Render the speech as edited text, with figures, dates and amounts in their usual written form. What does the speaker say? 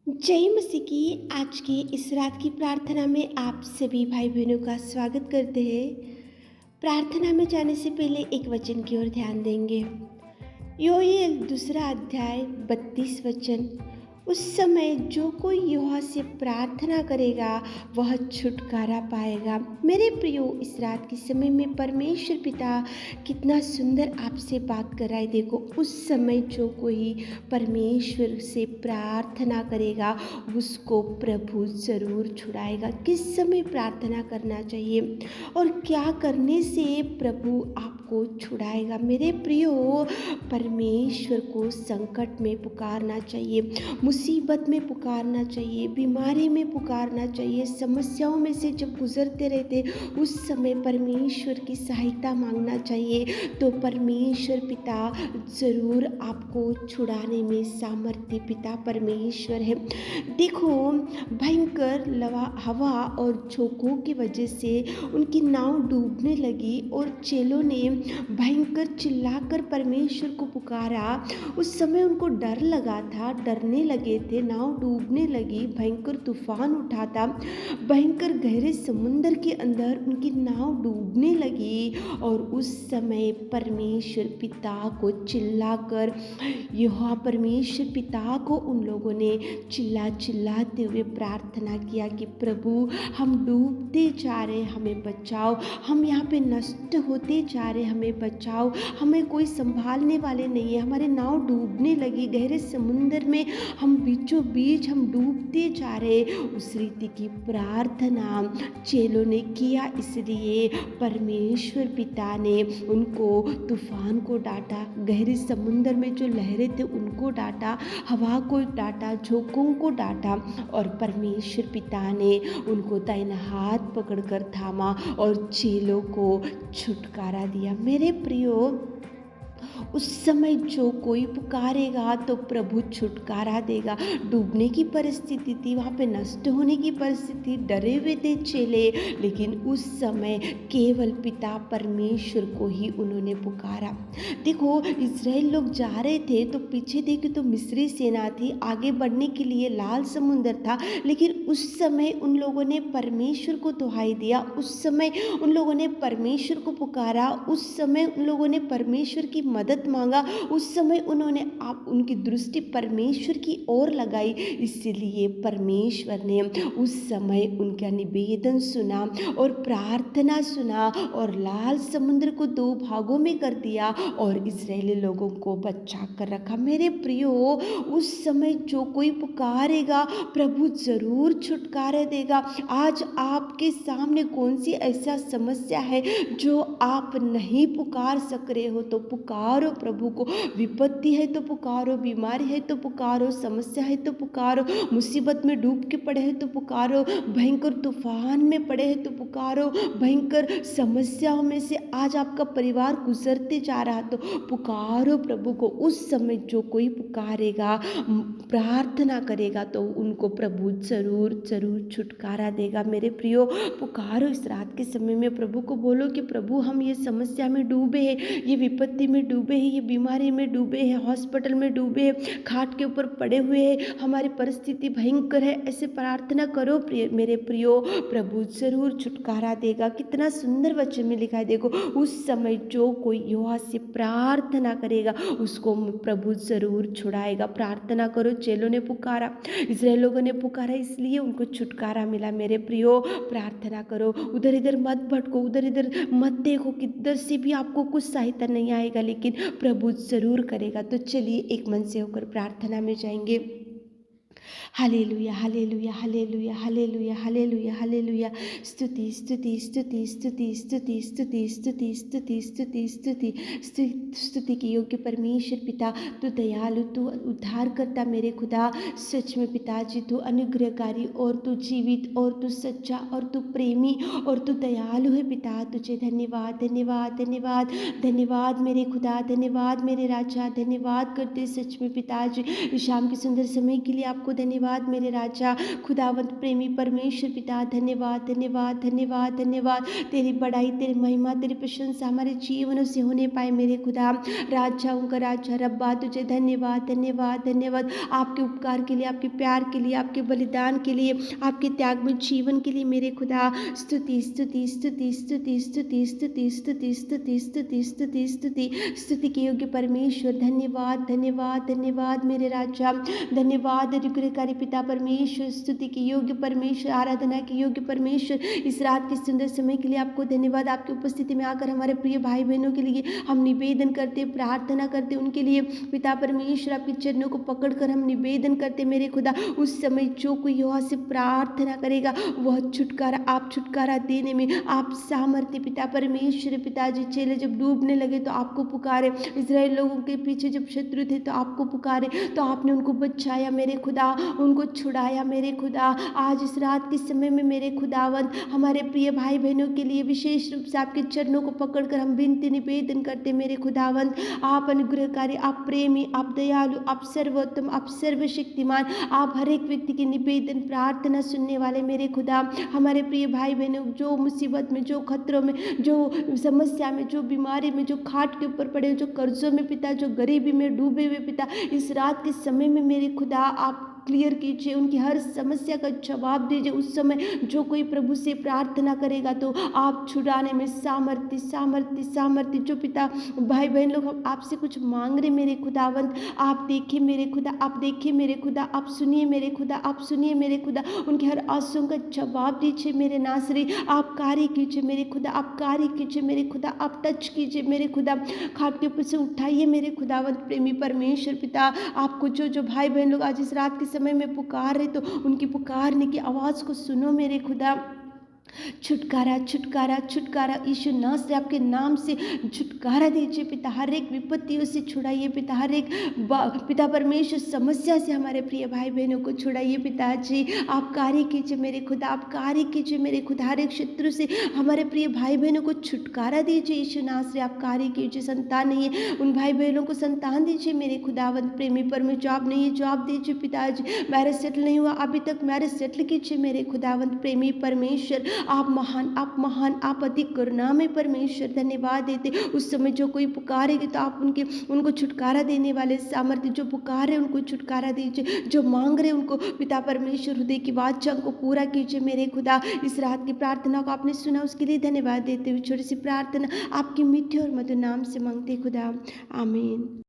जय मसीह की आज की इस रात की प्रार्थना में आप सभी भाई बहनों का स्वागत करते हैं। प्रार्थना में जाने से पहले एक वचन की ओर ध्यान देंगे। योएल दूसरा अध्याय 32 वचन। उस समय जो कोई यहोवा से प्रार्थना करेगा वह छुटकारा पाएगा। मेरे प्रियो, इस रात के समय में परमेश्वर पिता कितना सुंदर आपसे बात कर रहा है। देखो, उस समय जो कोई परमेश्वर से प्रार्थना करेगा उसको प्रभु ज़रूर छुड़ाएगा। किस समय प्रार्थना करना चाहिए और क्या करने से प्रभु आपको छुड़ाएगा? मेरे प्रियो, परमेश्वर को संकट में पुकारना चाहिए, मुसीबत में पुकारना चाहिए, बीमारी में पुकारना चाहिए। समस्याओं में से जब गुजरते रहते उस समय परमेश्वर की सहायता मांगना चाहिए, तो परमेश्वर पिता ज़रूर आपको छुड़ाने में सामर्थ्य पिता परमेश्वर है। देखो, भयंकर हवा और झोंकों की वजह से उनकी नाव डूबने लगी और चेलों ने भयंकर चिल्लाकर परमेश्वर को पुकारा। उस समय उनको डर लगा था, डरने लगे थे, नाव डूबने लगी, भयंकर तूफान उठा था, भयंकर गहरे समुद्र के अंदर उनकी नाव डूबने लगी। और उस समय परमेश्वर पिता को चिल्लाकर, यहोवा परमेश्वर पिता को उन लोगों ने चिल्लाते हुए प्रार्थना किया कि प्रभु, हम डूबते जा रहे, हमें बचाओ, हम यहाँ पे नष्ट होते जा रहे, हमें बचाओ, हमें कोई संभालने वाले नहीं है, हमारे नाव डूबने लगी, गहरे समुद्र में हम बीचों बीच हम डूबते जा रहे। उस रीति की प्रार्थना चेलों ने किया, इसलिए परमेश्वर पिता ने उनको तूफान को डांटा, गहरे समुद्र में जो लहरें थे उनको डांटा, हवा को डांटा, झोंकों को डांटा, और परमेश्वर पिता ने उनको दाहिना हाथ पकड़कर थामा और चेलों को छुटकारा दिया। मेरे प्रियो, उस समय जो कोई पुकारेगा तो प्रभु छुटकारा देगा। डूबने की परिस्थिति थी, वहाँ पे नष्ट होने की परिस्थिति, डरे हुए थे चेले, लेकिन उस समय केवल पिता परमेश्वर को ही उन्होंने पुकारा। देखो, इज़राइल लोग जा रहे थे तो पीछे देखे तो मिस्री सेना थी, आगे बढ़ने के लिए लाल समुद्र था, लेकिन उस समय उन लोगों ने परमेश्वर को दुहाई दिया, उस समय उन लोगों ने परमेश्वर को पुकारा, उस समय उन लोगों ने परमेश्वर की मदद मांगा, उस समय उन्होंने उनकी दृष्टि परमेश्वर की ओर लगाई, इसलिए परमेश्वर ने उस समय उनका निवेदन सुना और प्रार्थना सुना और लाल समुद्र को दो भागों में कर दिया और इस्राएली लोगों को बचा कर रखा। मेरे प्रियो, उस समय जो कोई पुकारेगा प्रभु जरूर छुटकारा देगा। आज आपके सामने कौन सी ऐसा समस्या है जो आप नहीं पुकार सक रहे हो, तो पुकारो प्रभु को। विपत्ति है तो पुकारो, बीमारी है तो पुकारो, समस्या है तो पुकारो, मुसीबत में डूब के पड़े हैं तो पुकारो, भयंकर तूफान में पड़े हैं तो पुकारो, भयंकर समस्याओं में से आज आपका परिवार गुजरते जा रहा तो पुकारो प्रभु को। उस समय जो कोई पुकारेगा, प्रार्थना करेगा, तो उनको प्रभु जरूर जरूर छुटकारा देगा। मेरे प्रियो, पुकारो इस रात के समय में, प्रभु को बोलो कि प्रभु, हम ये समस्या में डूबे हैं, ये विपत्ति में डूबे हैं, ये बीमारी में डूबे हैं, हॉस्पिटल में डूबे हैं, खाट के ऊपर पड़े हुए हैं, हमारी परिस्थिति भयंकर है। ऐसे प्रार्थना करो मेरे प्रियो, प्रभु जरूर छुटकारा देगा। कितना सुंदर वचन में लिखा है, देखो, उस समय जो कोई यहोवा से प्रार्थना करेगा उसको प्रभु जरूर छुड़ाएगा। प्रार्थना करो। चेलों ने पुकारा, इस्राएल लोगों ने पुकारा, इसलिए उनको छुटकारा मिला। मेरे प्रियो, प्रार्थना करो, उधर इधर मत भटको, उधर इधर मत देखो, किधर से भी आपको कुछ सहायता नहीं आएगा, लेकिन प्रभु जरूर करेगा। तो चलिए एक मन से होकर प्रार्थना में जाएंगे। Hallelujah, hallelujah, hallelujah, hallelujah, hallelujah, hallelujah. स्तुति स्तुति स्तुति स्तुति स्तुति स्तुति स्तुति स्तुति स्तुति स्तुति स्तुति की योग्य परमेश्वर पिता, तू दयालु, तू उद्धार करता मेरे खुदा। सच में पिताजी, तू अनुग्रहकारी और तू जीवित और तू सच्चा और तू प्रेमी और तू दयालु है पिता। तुझे धन्यवाद, धन्यवाद, धन्यवाद, धन्यवाद मेरे खुदा, धन्यवाद मेरे राजा, धन्यवाद करते सच में पिताजी। इस शाम के सुंदर समय के लिए आपको धन्यवाद मेरे राजा, खुदावंत प्रेमी परमेश्वर पिता, धन्यवाद धन्यवाद धन्यवाद धन्यवाद। तेरी बड़ाई, तेरी महिमा, तेरी प्रशंसा हमारे जीवनों से होने पाए मेरे खुदा। राजाओं का राजा रब्बा, तुझे धन्यवाद धन्यवाद धन्यवाद, आपके उपकार के लिए, आपके प्यार के लिए, आपके बलिदान के लिए, आपके त्याग में जीवन के लिए मेरे खुदा। स्तुति स्तुति स्तुति स्तुति स्तुति स्तुति स्तुति स्तुति स्तुति स्तुति स्तुति स्तुति के योग्य परमेश्वर, धन्यवाद धन्यवाद धन्यवाद मेरे राजा, धन्यवाद अनुग्रहकारी पिता परमेश्वर, स्तुति के योग्य परमेश्वर, आराधना के योग्य परमेश्वर। इस रात के सुंदर समय के लिए आपको धन्यवाद। आपकी उपस्थिति में आकर हमारे प्रिय भाई बहनों के लिए हम निवेदन करते, प्रार्थना करते, उनके लिए पिता परमेश्वर आपके चरणों को पकड़कर हम निवेदन करते मेरे खुदा। उस समय जो कोई यहोवा से प्रार्थना करेगा वह छुटकारा, आप छुटकारा देने में आप सामर्थ्य पिता परमेश्वर। पिताजी, चेले जब डूबने लगे तो आपको पुकारे, इस्राएल लोगों के पीछे जब शत्रु थे तो आपको पुकारे, तो आपने उनको बचाया मेरे खुदा, उनको छुड़ाया मेरे खुदा। आज इस रात के समय में मेरे खुदावंत हमारे प्रिय भाई बहनों के लिए विशेष रूप से आपके चरणों को पकड़कर हम विनती निवेदन करते मेरे खुदावंत। आप अनुग्रहकारी, आप प्रेमी, आप दयालु, आप सर्वोत्तम, आप सर्वशक्तिमान, आप हर एक व्यक्ति की निवेदन प्रार्थना सुनने वाले मेरे खुदा। हमारे प्रिय भाई बहनों जो मुसीबत में, जो खतरों में, जो समस्या में, जो बीमारी में, जो खाट के ऊपर पड़े, जो कर्जों में पिता, जो गरीबी में डूबे हुए पिता, इस रात के समय में मेरे खुदा आप क्लियर कीजिए, उनकी हर समस्या का जवाब दीजिए। उस समय जो कोई प्रभु से प्रार्थना करेगा तो आप छुड़ाने में सामर्थ्य सामर्थ्य सामर्थ्य। जो पिता भाई बहन लोग हम आपसे कुछ मांग रहे मेरे खुदावंत, आप देखिए मेरे खुदा, आप देखिए मेरे खुदा, आप सुनिए मेरे खुदा, आप सुनिए मेरे खुदा। उनके हर आंसुओं का जवाब दीजिए मेरे नासरी, आप कार्य कीजिए मेरे खुदा, आप कार्य कीजिए मेरे खुदा, आप टच कीजिए मेरे खुदा, खाट के ऊपर से उठाइए मेरे खुदावंत प्रेमी परमेश्वर पिता। आपको जो भाई बहन लोग आज इस रात के समय में पुकार रहे तो उनकी पुकारने की आवाज़ को सुनो मेरे खुदा। छुटकारा छुटकारा छुटकारा यीशु नाम से, आपके नाम से छुटकारा दीजिए पिता। हर एक विपत्तियों से छुड़ाइए पिता, हर एक पिता परमेश्वर समस्या से हमारे प्रिय भाई बहनों को छुड़ाइए पिताजी। आप कार्य कीजिए मेरे खुदा, आप कार्य कीजिए मेरे खुदा। हर एक शत्रु से हमारे प्रिय भाई बहनों को छुटकारा दीजिए यीशु नाम से। आप कार्य कीजिए, संतान नहीं है उन भाई बहनों को संतान दीजिए मेरे खुदावंत प्रेमी परमेश्वर। जॉब नहीं है जॉब दीजिए पिताजी। मैरिज सेटल नहीं हुआ अभी तक, मैरिज सेटल कीजिए मेरे खुदावंत प्रेमी परमेश्वर। आप महान, आप महान, आप अधिक करुणामय परमेश्वर। धन्यवाद देते उस समय जो कोई पुकारेगी तो आप उनको छुटकारा देने वाले सामर्थ्य, जो पुकारे उनको छुटकारा दीजिए, जो मांग रहे उनको पिता परमेश्वर हृदय की वाचा को पूरा कीजिए मेरे खुदा। इस रात की प्रार्थना को आपने सुना उसके लिए धन्यवाद देते हुए छोटी सी प्रार्थना आपकी मीठी और मधुर नाम से मांगते खुदा, आमीन।